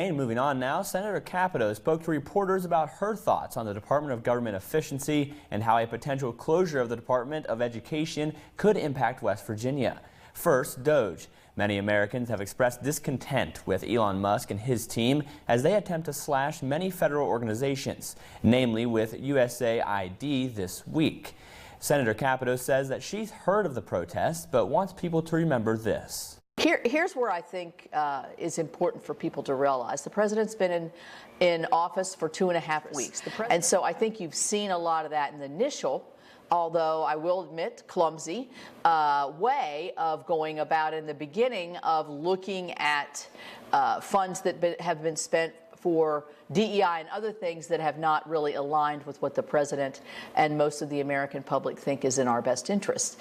And moving on now, Senator Capito spoke to reporters about her thoughts on the Department of Government Efficiency and how a potential closure of the Department of Education could impact West Virginia. First, DOGE. Many Americans have expressed discontent with Elon Musk and his team as they attempt to slash many federal organizations, namely with USAID this week. Senator Capito says that she's heard of the protests but wants people to remember this. Here's where I think is important for people to realize. The president's been in office for 2.5 weeks. And so I think you've seen a lot of that in the initial, although I will admit clumsy, way of going about in the beginning of looking at funds that have been spent for DEI and other things that have not really aligned with what the president and most of the American public think is in our best interest.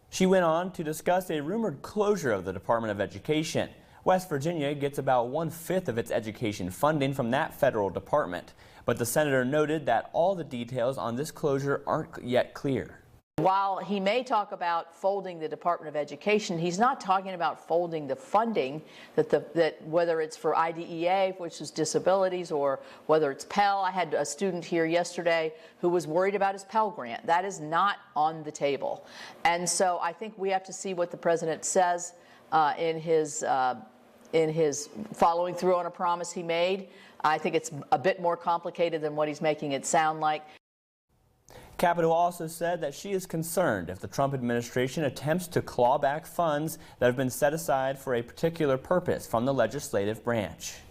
She went on to discuss a rumored closure of the Department of Education. West Virginia gets about 1/5 of its education funding from that federal department, but the senator noted that all the details on this closure aren't yet clear. While he may talk about folding the Department of Education, he's not talking about folding the funding that whether it's for IDEA, which is disabilities, or whether it's Pell. I had a student here yesterday who was worried about his Pell grant. That is not on the table. And so I think we have to see what the president says in his following through on a promise he made. I think it's a bit more complicated than what he's making it sound like. Capito also said that she is concerned if the Trump administration attempts to claw back funds that have been set aside for a particular purpose from the legislative branch.